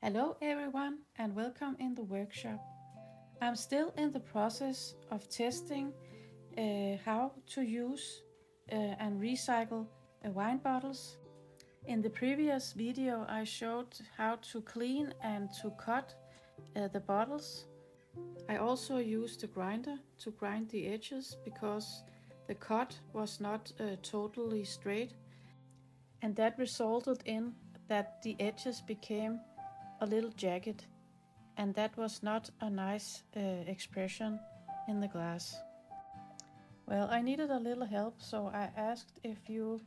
Hello everyone and welcome in the workshop. I'm still in the process of testing how to use and recycle wine bottles. In the previous video I showed how to clean and to cut the bottles. I also used a grinder to grind the edges because the cut was not totally straight, and that resulted in that the edges became a little jagged, and that was not a nice expression in the glass. Well, I needed a little help, so I asked if you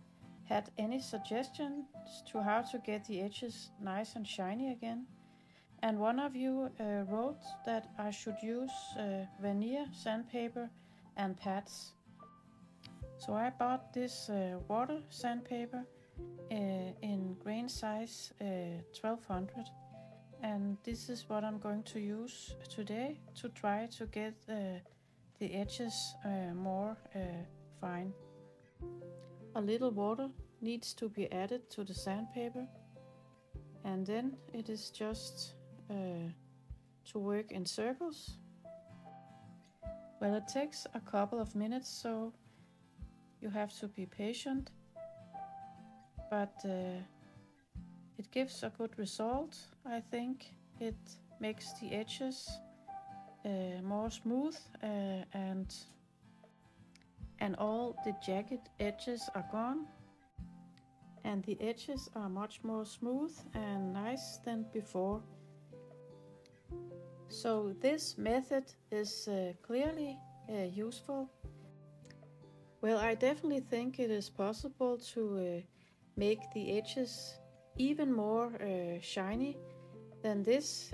had any suggestions to how to get the edges nice and shiny again. And one of you wrote that I should use veneer, sandpaper and pads. So I bought this water sandpaper in grain size 1200. And this is what I'm going to use today to try to get the edges more fine. A little water needs to be added to the sandpaper, and then it is just to work in circles. Well, it takes a couple of minutes, so you have to be patient, but it gives a good result. I think it makes the edges more smooth and all the jagged edges are gone, and the edges are much more smooth and nice than before. So this method is clearly useful. Well, I definitely think it is possible to make the edges even more shiny than this.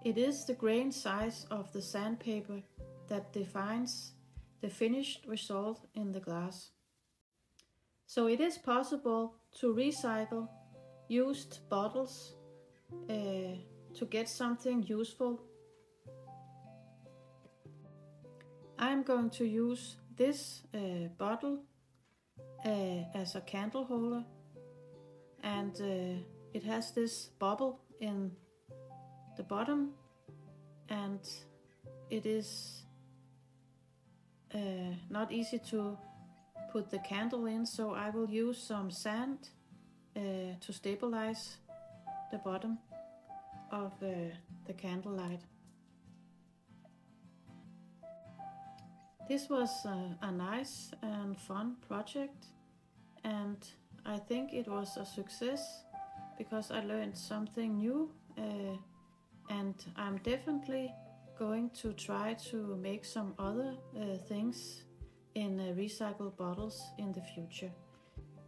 It is the grain size of the sandpaper that defines the finished result in the glass. So it is possible to recycle used bottles to get something useful. I'm going to use this bottle as a candle holder, and it has this bubble in the bottom, and it is not easy to put the candle in, so I will use some sand to stabilize the bottom of the candle light. This was a nice and fun project, and I think it was a success because I learned something new, and I'm definitely going to try to make some other things in recycled bottles in the future.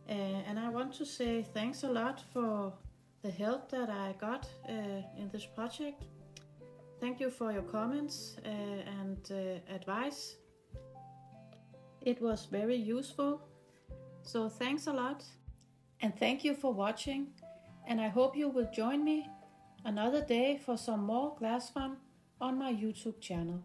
And I want to say thanks a lot for the help that I got in this project. Thank you for your comments and advice. It was very useful. So thanks a lot. And thank you for watching, and I hope you will join me another day for some more glass fun on my YouTube channel.